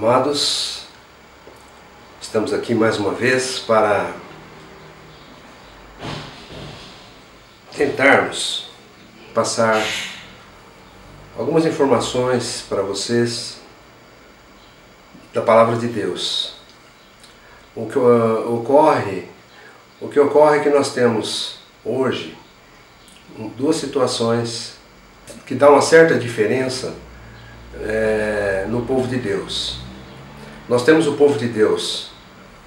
Amados, estamos aqui mais uma vez para tentarmos passar algumas informações para vocês da Palavra de Deus. O que ocorre é que nós temos hoje duas situações que dão uma certa diferença no povo de Deus. Nós temos o povo de Deus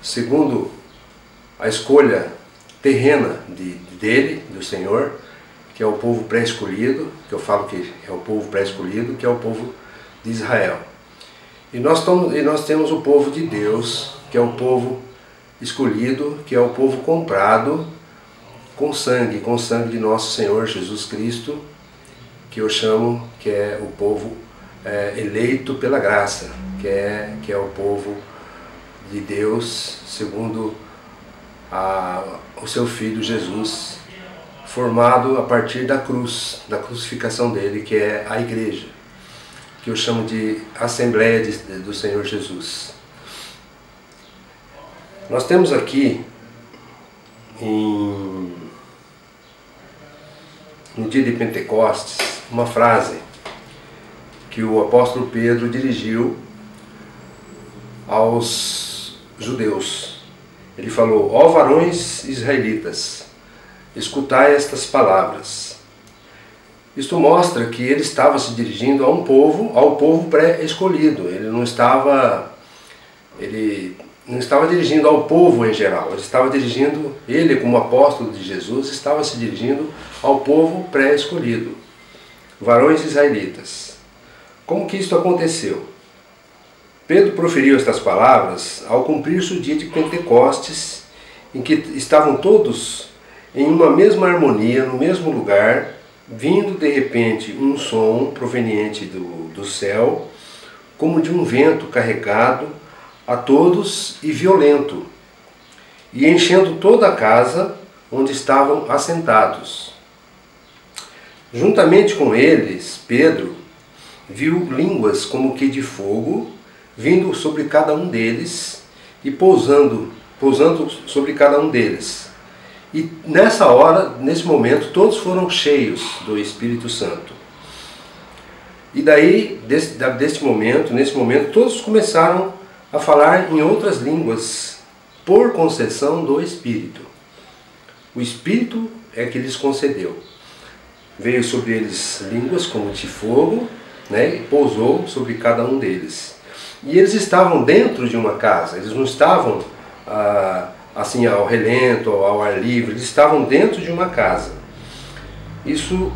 segundo a escolha terrena dele, do Senhor, que é o povo pré-escolhido, que eu falo que é o povo pré-escolhido, que é o povo de Israel. E nós temos o povo de Deus, que é o povo escolhido, que é o povo comprado com sangue de nosso Senhor Jesus Cristo, que eu chamo que é o povo eleito pela graça, que é o povo de Deus segundo o seu Filho Jesus, formado a partir da cruz, da crucificação dele, que é a igreja, que eu chamo de Assembleia do Senhor Jesus. Nós temos aqui, no dia de Pentecostes, uma frase que o apóstolo Pedro dirigiu aos judeus. Ele falou: ó varões israelitas, escutai estas palavras. Isto mostra que ele estava se dirigindo ao povo pré-escolhido. Ele não estava dirigindo ao povo em geral. Ele como apóstolo de Jesus, estava se dirigindo ao povo pré-escolhido. Varões israelitas. Como que isto aconteceu? Pedro proferiu estas palavras ao cumprir-se o dia de Pentecostes, em que estavam todos em uma mesma harmonia, no mesmo lugar, vindo de repente um som proveniente do céu, como de um vento carregado a todos e violento, e enchendo toda a casa onde estavam assentados. Juntamente com eles, Pedro viu línguas como que de fogo, vindo sobre cada um deles e pousando sobre cada um deles. E nessa hora, nesse momento, todos foram cheios do Espírito Santo. E daí, nesse momento, todos começaram a falar em outras línguas, por concessão do Espírito. O Espírito é que lhes concedeu. Veio sobre eles línguas como de fogo, e pousou sobre cada um deles. E eles estavam dentro de uma casa, eles não estavam assim ao relento, ao ar livre, eles estavam dentro de uma casa. Isso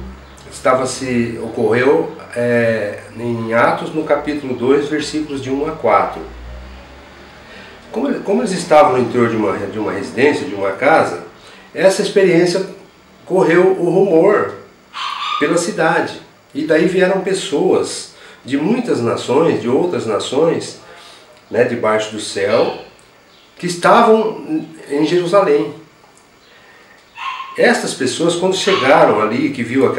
ocorreu em Atos, no capítulo 2, versículos de 1 a 4. Como eles estavam no interior de uma residência, de uma casa, essa experiência correu o rumor pela cidade. E daí vieram pessoas de muitas nações, de outras nações, debaixo do céu, que estavam em Jerusalém. Estas pessoas, quando chegaram ali, que viu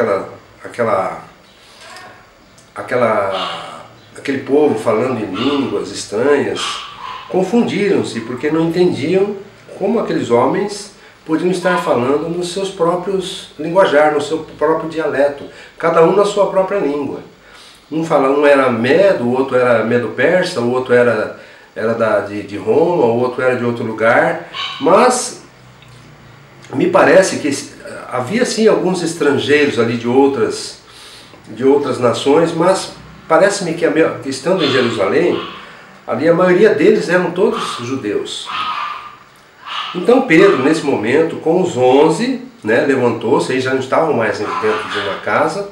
aquele povo falando em línguas estranhas, confundiram-se, porque não entendiam como aqueles homens podiam estar falando nos seus próprios linguajar, no seu próprio dialeto, cada um na sua própria língua. Um era medo, o outro era medo-persa, o outro era de Roma, o outro era de outro lugar, mas me parece que havia sim alguns estrangeiros ali de outras nações, mas parece-me que estando em Jerusalém, ali a maioria deles eram todos judeus. Então Pedro, nesse momento, com os 11, levantou-se, eles já não estavam mais dentro de uma casa,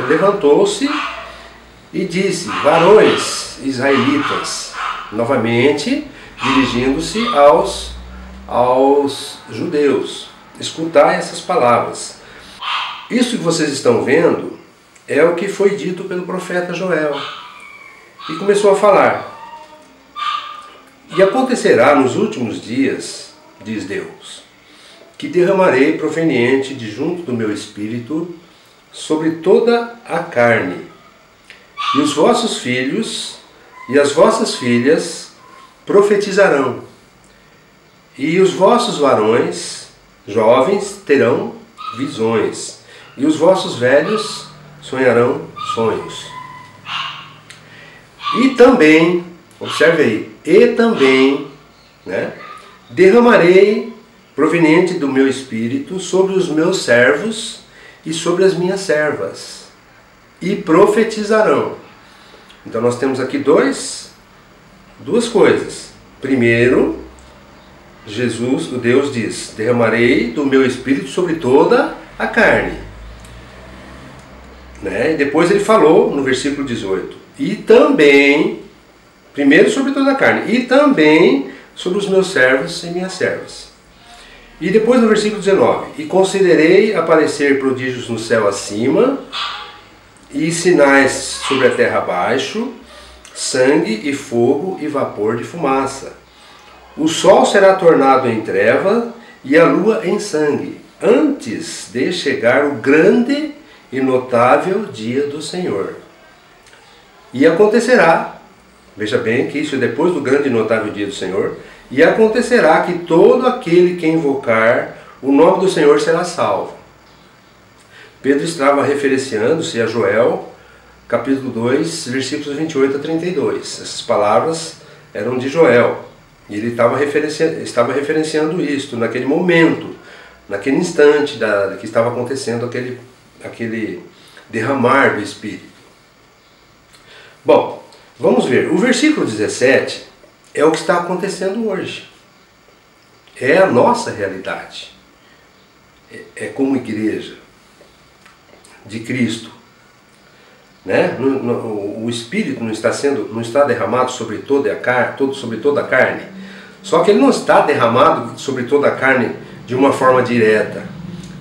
levantou-se e disse: varões israelitas, novamente dirigindo-se aos judeus, escutai essas palavras. Isso que vocês estão vendo é o que foi dito pelo profeta Joel. E começou a falar. E acontecerá nos últimos dias, diz Deus, que derramarei proveniente de junto do meu Espírito sobre toda a carne. E os vossos filhos e as vossas filhas profetizarão, e os vossos varões jovens terão visões, e os vossos velhos sonharão sonhos. E também, observe aí, e também, né, derramarei proveniente do meu espírito sobre os meus servos e sobre as minhas servas, e profetizarão. Então nós temos aqui duas coisas. Primeiro, Jesus, o Deus diz, derramarei do meu espírito sobre toda a carne. Né? E depois ele falou no versículo 18, e também, primeiro sobre toda a carne, e também sobre os meus servos e minhas servas. E depois no versículo 19, e considerei aparecer prodígios no céu acima, e sinais sobre a terra abaixo, sangue e fogo e vapor de fumaça. O sol será tornado em treva e a lua em sangue, antes de chegar o grande e notável dia do Senhor. E acontecerá, veja bem que isso é depois do grande e notável dia do Senhor, e acontecerá que todo aquele que invocar o nome do Senhor será salvo. Pedro estava referenciando-se a Joel, capítulo 2, versículos 28 a 32. Essas palavras eram de Joel. E ele estava referenciando isto naquele momento, naquele instante que estava acontecendo aquele derramar do Espírito. Bom, vamos ver. O versículo 17 é o que está acontecendo hoje. É a nossa realidade. É como igreja de Cristo, né? O Espírito não está derramado sobre toda a carne, só que ele não está derramado sobre toda a carne de uma forma direta.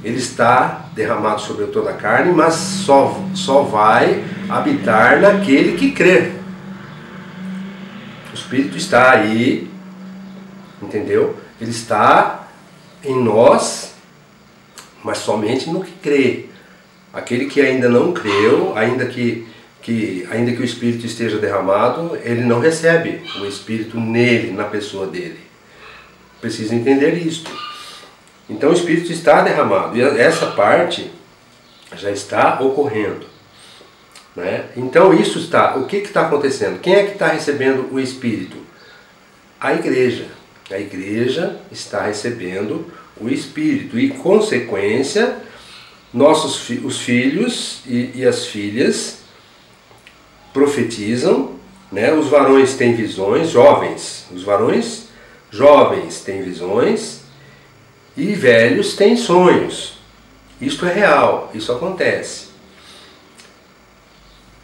Ele está derramado sobre toda a carne, mas só vai habitar naquele que crê. O Espírito está aí, entendeu? Ele está em nós, mas somente no que crê. Aquele que ainda não creu, ainda que o Espírito esteja derramado, ele não recebe o Espírito nele, na pessoa dele. Precisa entender isto. Então o Espírito está derramado, e essa parte já está ocorrendo. Né? Então isso está, o que está acontecendo? Quem é que está recebendo o Espírito? A igreja. A igreja está recebendo o Espírito, e consequência, os filhos e as filhas profetizam, né? Os varões têm visões, os varões jovens têm visões, e velhos têm sonhos. Isto é real, isso acontece.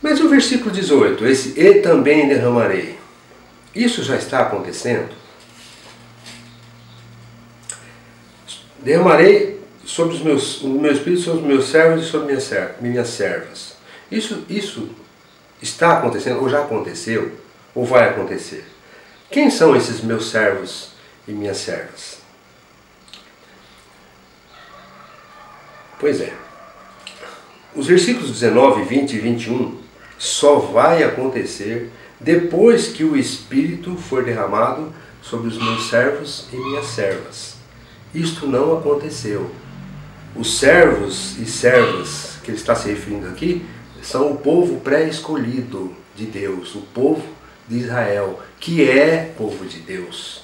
Mas o versículo 18, esse e também derramarei, isso já está acontecendo? Derramarei sobre o meu espírito, sobre os meus servos e sobre minhas servas. Isso está acontecendo, ou já aconteceu, ou vai acontecer. Quem são esses meus servos e minhas servas? Pois é, os versículos 19, 20 e 21 só vai acontecer depois que o Espírito for derramado sobre os meus servos e minhas servas. Isto não aconteceu. Os servos e servas que ele está se referindo aqui são o povo pré-escolhido de Deus, o povo de Israel, que é povo de Deus,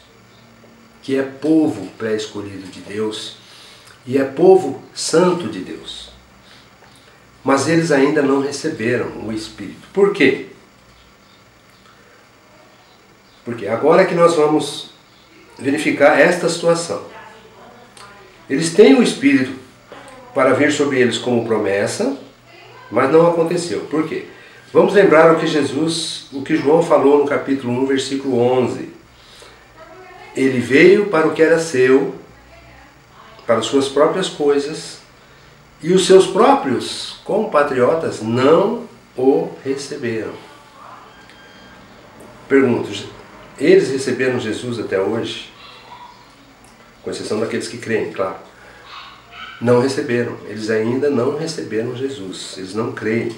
que é povo pré-escolhido de Deus e é povo santo de Deus. Mas eles ainda não receberam o Espírito. Por quê? Porque agora é que nós vamos verificar esta situação. Eles têm o Espírito para vir sobre eles como promessa, mas não aconteceu. Por quê? Vamos lembrar o que João falou no capítulo 1, versículo 11. Ele veio para o que era seu, para as suas próprias coisas, e os seus próprios compatriotas não o receberam. Pergunto, eles receberam Jesus até hoje? Com exceção daqueles que creem, claro. Não receberam, eles ainda não receberam Jesus, eles não creem.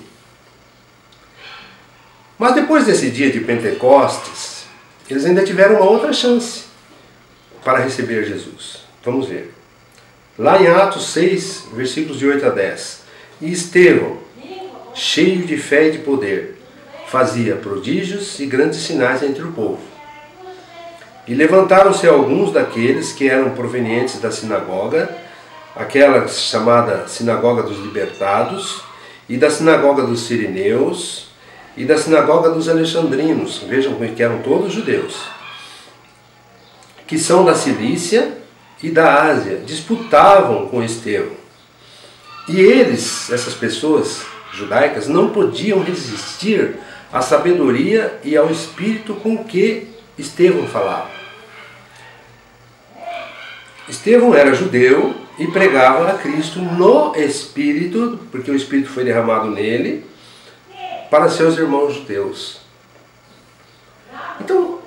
Mas depois desse dia de Pentecostes, eles ainda tiveram uma outra chance para receber Jesus. Vamos ver. Lá em Atos 6, versículos de 8 a 10. E Estevão, cheio de fé e de poder, fazia prodígios e grandes sinais entre o povo. E levantaram-se alguns daqueles que eram provenientes da sinagoga, aquela chamada Sinagoga dos Libertados, e da Sinagoga dos Sirineus, e da Sinagoga dos Alexandrinos, vejam que eram todos judeus, que são da Cilícia e da Ásia, disputavam com Estevão. E eles, essas pessoas judaicas, não podiam resistir à sabedoria e ao espírito com que Estevão falava. Estevão era judeu e pregava a Cristo no Espírito, porque o Espírito foi derramado nele, para seus irmãos judeus. Então,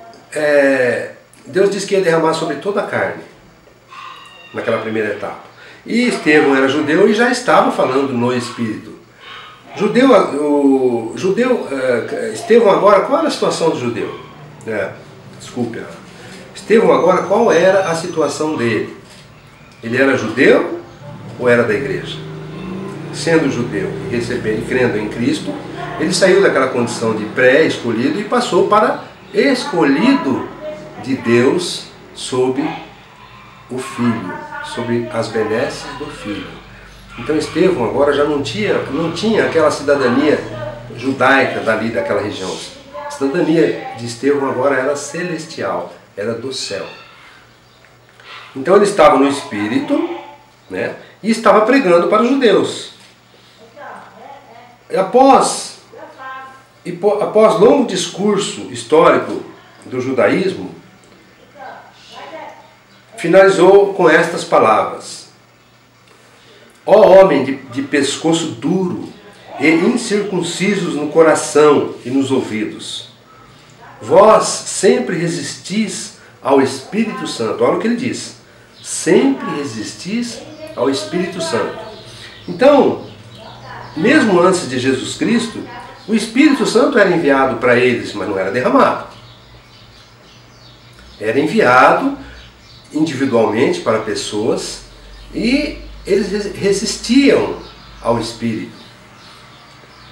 Deus disse que ia derramar sobre toda a carne, naquela primeira etapa. E Estevão era judeu e já estava falando no Espírito. Estevão agora, qual era a situação do judeu? Estevão agora, qual era a situação dele? Ele era judeu ou era da igreja? Sendo judeu e recebendo e crendo em Cristo, ele saiu daquela condição de pré-escolhido e passou para escolhido de Deus sob o Filho, sob as benesses do Filho. Então Estevão agora já não tinha aquela cidadania judaica dali daquela região. A cidadania de Estevão agora era celestial, era do céu. Então ele estava no Espírito, né, e estava pregando para os judeus. Após longo discurso histórico do judaísmo, finalizou com estas palavras: ó homem de pescoço duro e incircuncisos no coração e nos ouvidos, vós sempre resistis ao Espírito Santo. Olha o que ele diz: sempre resistis ao Espírito Santo. Então, mesmo antes de Jesus Cristo, o Espírito Santo era enviado para eles, mas não era derramado. Era enviado individualmente para pessoas e eles resistiam ao Espírito.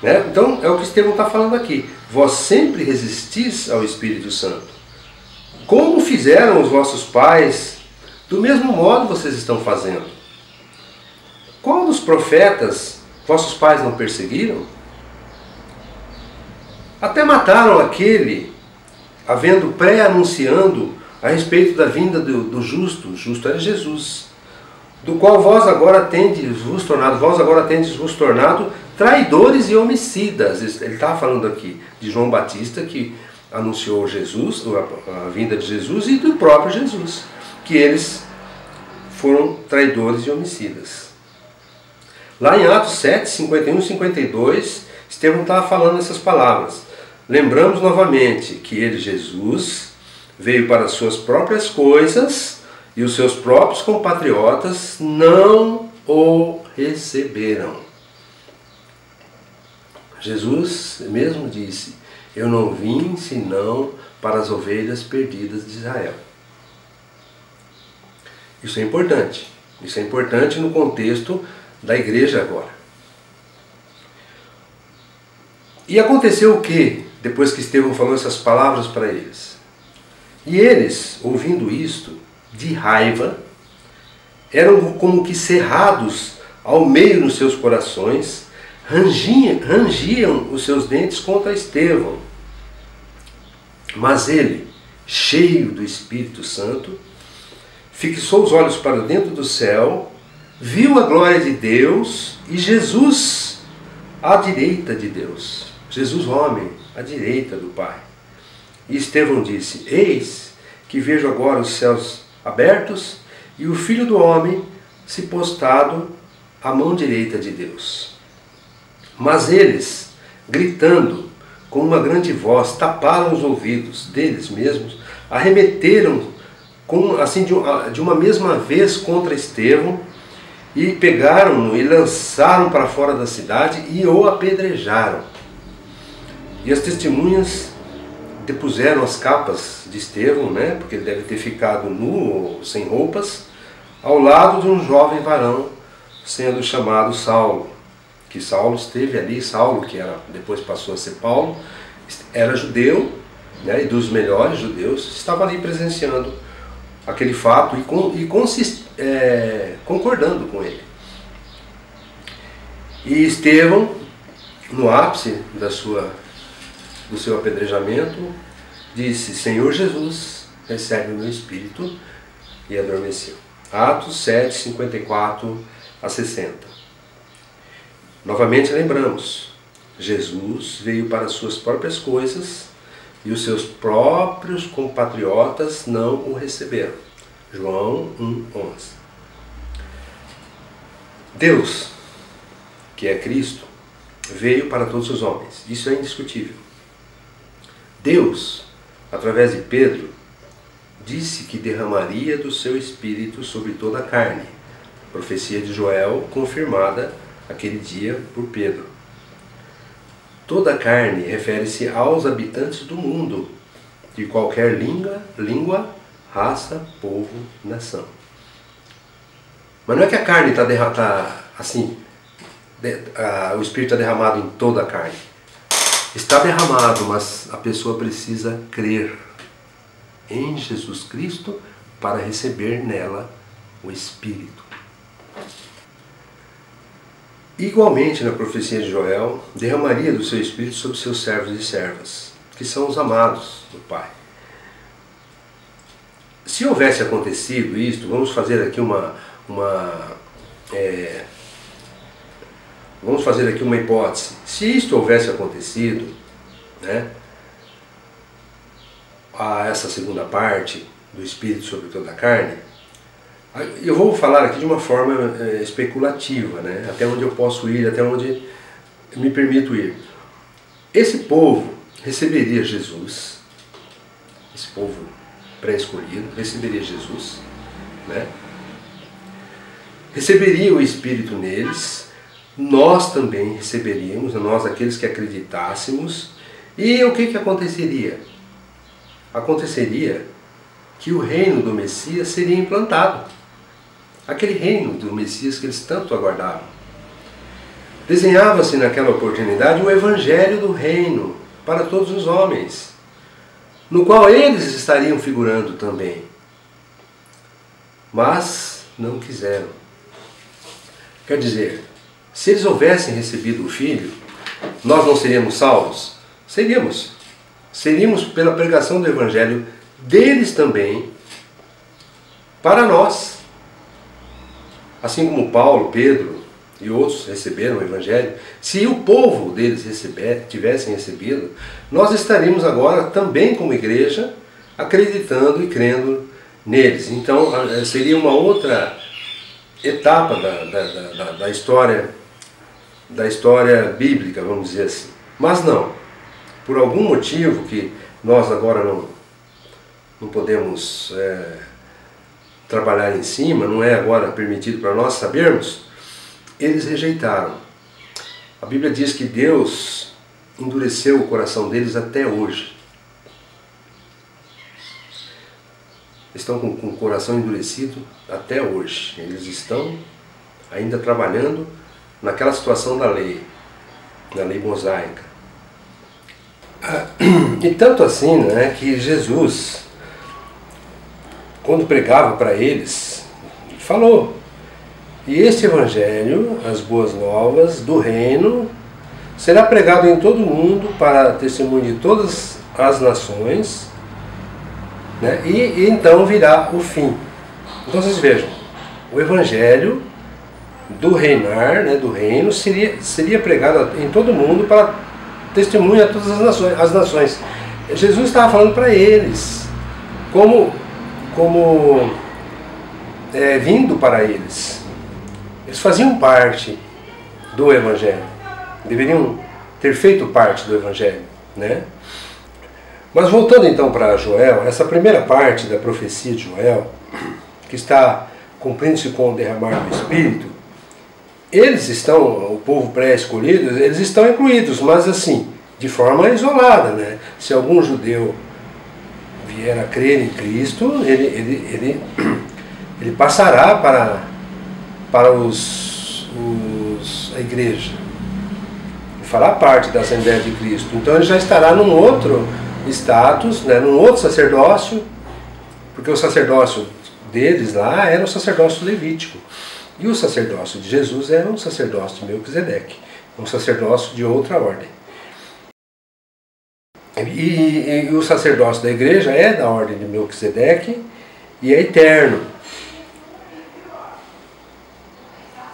Né? Então, é o que Estevão está falando aqui. Vós sempre resistis ao Espírito Santo. Como fizeram os vossos pais, do mesmo modo vocês estão fazendo. Qual dos profetas vossos pais não perseguiram? Até mataram aquele, havendo pré-anunciando a respeito da vinda do justo. O justo era Jesus, do qual vós agora tendes vos tornado traidores e homicidas. Ele estava falando aqui de João Batista, que anunciou Jesus, a vinda de Jesus, e do próprio Jesus, que eles foram traidores e homicidas. Lá em Atos 7, 51 e 52, Estevão estava falando essas palavras. Lembramos novamente que ele, Jesus, veio para as suas próprias coisas e os seus próprios compatriotas não o receberam. Jesus mesmo disse: eu não vim senão para as ovelhas perdidas de Israel. Isso é importante. Isso é importante no contexto da igreja agora. E aconteceu o que depois que Estevão falou essas palavras para eles? E eles, ouvindo isto, de raiva, eram como que cerrados ao meio nos seus corações, rangiam os seus dentes contra Estevão. Mas ele, cheio do Espírito Santo, fixou os olhos para dentro do céu, viu a glória de Deus e Jesus à direita de Deus. Jesus, homem, à direita do Pai. E Estevão disse: eis que vejo agora os céus abertos e o Filho do Homem se postado à mão direita de Deus. Mas eles, gritando com uma grande voz, taparam os ouvidos deles mesmos, arremeteram de uma mesma vez contra Estevão e pegaram-no e lançaram para fora da cidade e o apedrejaram. E as testemunhas depuseram as capas de Estevão, né, porque ele deve ter ficado nu, sem roupas, ao lado de um jovem varão, sendo chamado Saulo. Que Saulo esteve ali, Saulo, que depois passou a ser Paulo, era judeu, né, e dos melhores judeus, estava ali presenciando aquele fato e concordando com ele. E Estevão, no ápice do seu apedrejamento, disse: Senhor Jesus, recebe o meu espírito, e adormeceu. Atos 7, 54 a 60. Novamente lembramos, Jesus veio para as suas próprias coisas e os seus próprios compatriotas não o receberam. João 1:11. Deus, que é Cristo, veio para todos os homens. Isso é indiscutível. Deus, através de Pedro, disse que derramaria do seu Espírito sobre toda a carne. Profecia de Joel, confirmada aquele dia por Pedro. Toda a carne refere-se aos habitantes do mundo, de qualquer língua, raça, povo, nação. Mas não é que a carne está assim, o Espírito está derramado em toda a carne. Está derramado, mas a pessoa precisa crer em Jesus Cristo para receber nela o Espírito. Igualmente, na profecia de Joel, derramaria do seu Espírito sobre seus servos e servas, que são os amados do Pai. Se houvesse acontecido isto, vamos fazer aqui uma hipótese. Se isto houvesse acontecido, né, essa segunda parte do Espírito sobre toda a carne, eu vou falar aqui de uma forma especulativa, né, até onde eu posso ir, até onde me permito ir. Esse povo receberia Jesus, esse povo pré-escolhido receberia Jesus, né? Receberia o Espírito neles, nós também receberíamos, nós aqueles que acreditássemos, e o que aconteceria? Aconteceria que o reino do Messias seria implantado. Aquele reino do Messias que eles tanto aguardavam. Desenhava-se naquela oportunidade o evangelho do reino para todos os homens, no qual eles estariam figurando também. Mas não quiseram. Quer dizer, se eles houvessem recebido o Filho, nós não seríamos salvos? Seríamos. Seríamos pela pregação do evangelho deles também, para nós. Assim como Paulo, Pedro e outros receberam o Evangelho, se o povo deles tivessem recebido, nós estaríamos agora também como igreja acreditando e crendo neles. Então seria uma outra etapa da história bíblica, vamos dizer assim. Mas não, por algum motivo que nós agora não podemos trabalhar em cima, não é agora permitido para nós sabermos, eles rejeitaram. A Bíblia diz que Deus endureceu o coração deles até hoje. Estão com o coração endurecido até hoje. Eles estão ainda trabalhando naquela situação da lei mosaica. E tanto assim, né, que Jesus, quando pregava para eles, falou: e este evangelho, as boas novas do reino, será pregado em todo o mundo para testemunho de todas as nações, né? E então virá o fim. Então vocês vejam, o evangelho do reinar, né, do reino, seria pregado em todo o mundo para testemunho a todas as nações. Jesus estava falando para eles, como vindo para eles. Eles faziam parte do Evangelho, deveriam ter feito parte do Evangelho, né? Mas voltando então para Joel, essa primeira parte da profecia de Joel, que está cumprindo-se com o derramar do Espírito, eles estão, o povo pré-escolhido, eles estão incluídos, mas assim, de forma isolada, né? Se algum judeu vier a crer em Cristo, ele passará para a igreja, fará parte da Assembleia de Cristo. Então ele já estará num outro status, né, num outro sacerdócio, porque o sacerdócio deles lá era o sacerdócio levítico. E o sacerdócio de Jesus era um sacerdócio de Melquisedeque, um sacerdócio de outra ordem. E o sacerdócio da igreja é da ordem de Melquisedeque e é eterno.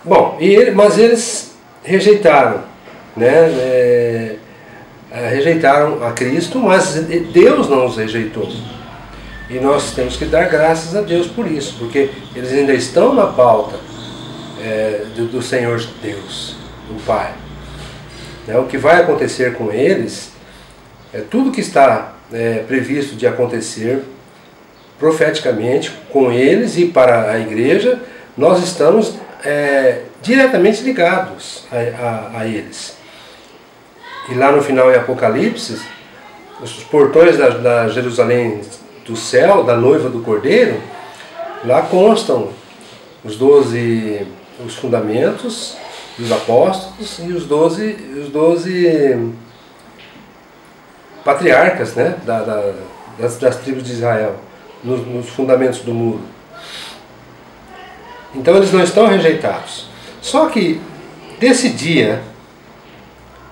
Bom, mas eles rejeitaram, né? Rejeitaram a Cristo, mas Deus não os rejeitou. E nós temos que dar graças a Deus por isso, porque eles ainda estão na pauta do Senhor Deus, do Pai. O que vai acontecer com eles, tudo que está previsto de acontecer profeticamente com eles e para a igreja, nós estamos diretamente ligados a eles. E lá no final em Apocalipse, os portões da Jerusalém do céu, da noiva do Cordeiro, lá constam os fundamentos dos apóstolos e os 12 patriarcas, né, das tribos de Israel, nos fundamentos do muro. Então eles não estão rejeitados. Só que desse dia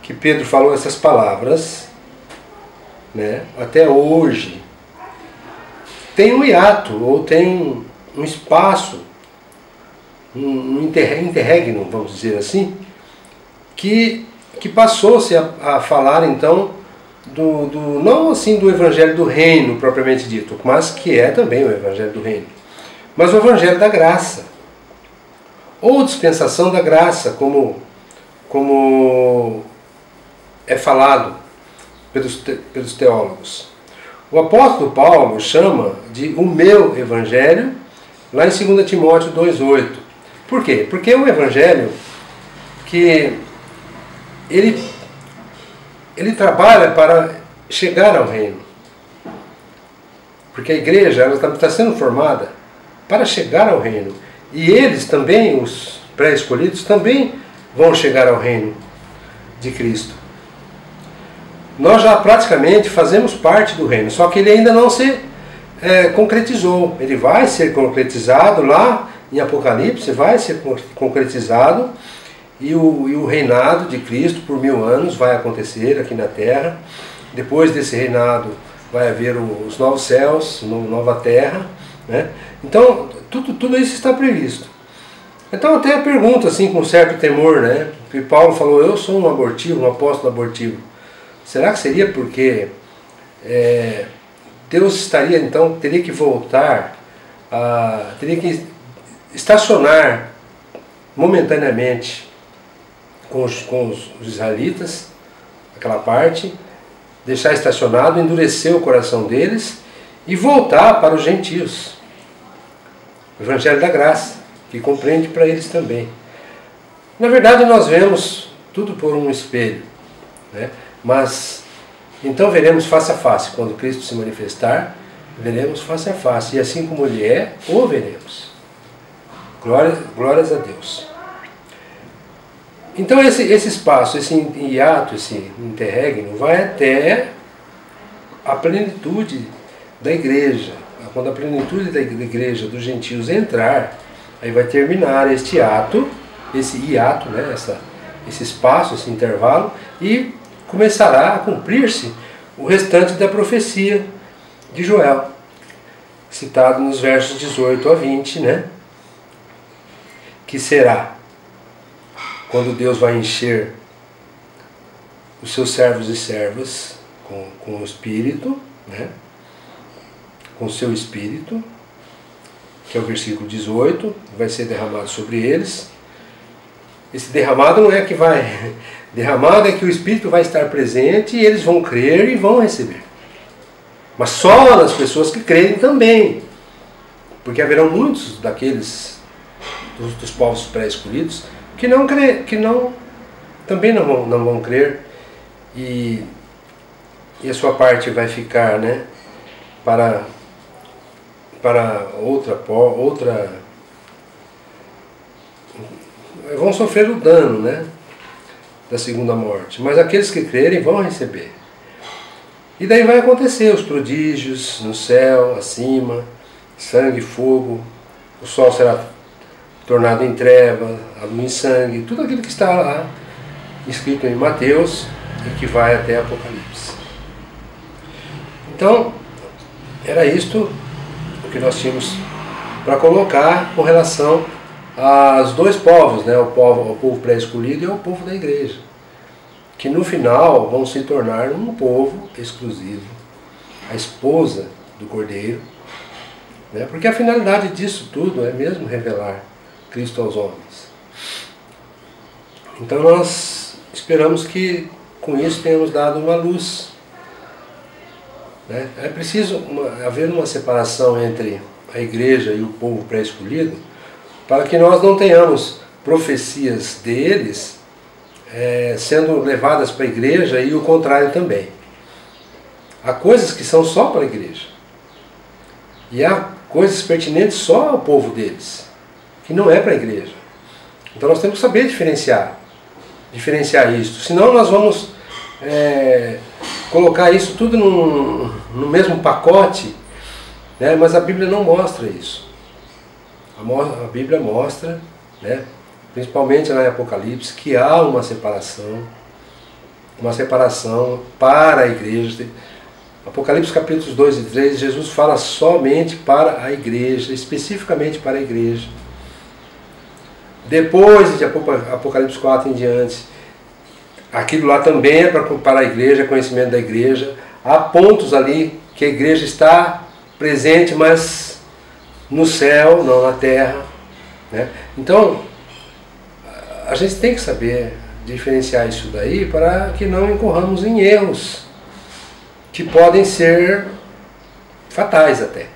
que Pedro falou essas palavras, né, até hoje, tem um hiato, ou tem um espaço, um interregno, vamos dizer assim, que passou-se a falar então não assim do Evangelho do Reino propriamente dito, mas que é também o Evangelho do Reino, mas o Evangelho da Graça, ou dispensação da graça, como é falado pelos teólogos. O apóstolo Paulo chama de o meu Evangelho, lá em 2 Timóteo 2,8. Por quê? Porque é um Evangelho que ele trabalha para chegar ao reino. Porque a igreja está sendo formada para chegar ao reino. E eles também, os pré-escolhidos, também vão chegar ao reino de Cristo. Nós já praticamente fazemos parte do reino, só que ele ainda não se concretizou. Ele vai ser concretizado lá em Apocalipse, vai ser concretizado, e o reinado de Cristo por 1000 anos vai acontecer aqui na terra. Depois desse reinado vai haver os novos céus, nova terra, né? Então tudo isso está previsto. Então até pergunto assim com certo temor, né? Porque Paulo falou, eu sou um abortivo, um apóstolo abortivo. Será que seria porque Deus teria que voltar, teria que estacionar momentaneamente com os israelitas, aquela parte, deixar estacionado, endurecer o coração deles e voltar para os gentios. O Evangelho da Graça, que compreende para eles também. Na verdade nós vemos tudo por um espelho, né? Mas então veremos face a face. Quando Cristo se manifestar, veremos face a face. E assim como Ele é, o veremos. Glórias a Deus. Então esse espaço, esse hiato, esse interregno, vai até a plenitude da igreja. Quando a plenitude da igreja, dos gentios entrar, aí vai terminar esse hiato, né, esse espaço, esse intervalo, e começará a cumprir-se o restante da profecia de Joel, citado nos versos 18 a 20, né? Que será quando Deus vai encher os seus servos e servas com o Espírito, né? Com o seu Espírito, que é o versículo 18, vai ser derramado sobre eles. Esse derramado não é que vai... Derramado é que o Espírito vai estar presente e eles vão crer e vão receber. Mas só nas pessoas que crerem também. Porque haverão muitos dos povos pré-escolhidos que também não vão crer. E e a sua parte vai ficar, né, para outra, vão sofrer o dano, né, da segunda morte, mas aqueles que crerem vão receber. E daí vai acontecer os prodígios no céu, acima, sangue e fogo, o sol será tornado em trevas, a lua em sangue, tudo aquilo que está lá escrito em Mateus e que vai até Apocalipse. Então, era isto o que nós tínhamos para colocar com relação aos dois povos, né? O povo pré-escolhido e o povo da igreja, que no final vão se tornar um povo exclusivo, a esposa do Cordeiro, né? Porque a finalidade disso tudo é mesmo revelar Cristo aos homens. Então nós esperamos que com isso tenhamos dado uma luz, né? É preciso haver uma separação entre a igreja e o povo pré-escolhido, para que nós não tenhamos profecias deles sendo levadas para a igreja e o contrário também. Há coisas que são só para a igreja, e há coisas pertinentes só ao povo deles, que não é para a igreja. Então nós temos que saber diferenciar isso, senão nós vamos colocar isso tudo no mesmo pacote, né? Mas a Bíblia não mostra isso. A Bíblia mostra, né, principalmente lá em Apocalipse, que há uma separação para a igreja. Apocalipse capítulos 2 e 3, Jesus fala somente para a igreja, especificamente para a igreja. Depois de Apocalipse 4 em diante, aquilo lá também é para a igreja, conhecimento da igreja. Há pontos ali que a igreja está presente, mas no céu, não na terra, né? Então, a gente tem que saber diferenciar isso daí para que não incorramos em erros que podem ser fatais até.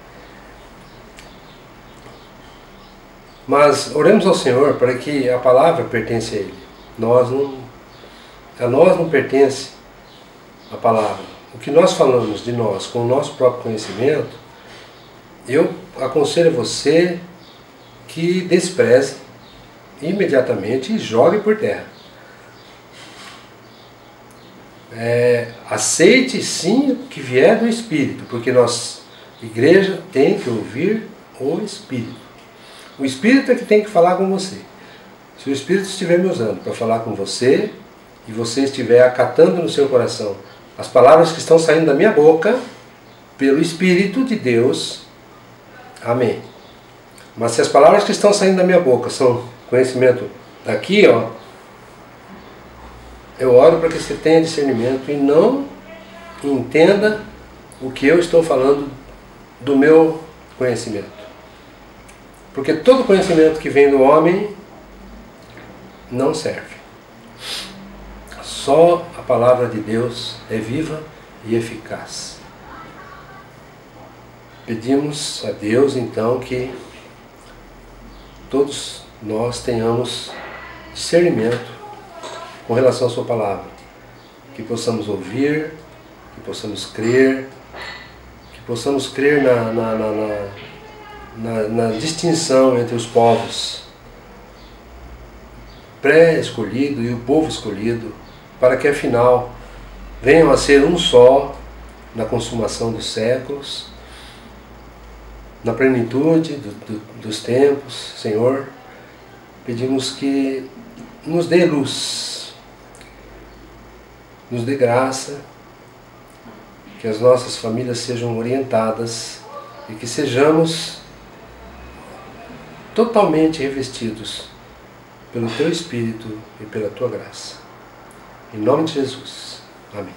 Mas oremos ao Senhor para que a palavra pertence a Ele. A nós não pertence a palavra. O que nós falamos de nós com o nosso próprio conhecimento, eu aconselho a você que despreze imediatamente e jogue por terra. Aceite sim o que vier do Espírito, porque igreja, tem que ouvir o Espírito. O Espírito é que tem que falar com você. Se o Espírito estiver me usando para falar com você, e você estiver acatando no seu coração as palavras que estão saindo da minha boca, pelo Espírito de Deus, amém. Mas se as palavras que estão saindo da minha boca são conhecimento daqui, ó, eu oro para que você tenha discernimento e não entenda o que eu estou falando do meu conhecimento. Porque todo conhecimento que vem do homem não serve. Só a palavra de Deus é viva e eficaz. Pedimos a Deus então que todos nós tenhamos discernimento com relação à sua palavra, que possamos ouvir, que possamos crer na distinção entre os povos pré-escolhido e o povo escolhido, para que afinal venham a ser um só na consumação dos séculos, na plenitude dos tempos. Senhor, pedimos que nos dê luz, nos dê graça, que as nossas famílias sejam orientadas e que sejamos totalmente revestidos pelo Teu Espírito e pela Tua graça. Em nome de Jesus. Amém.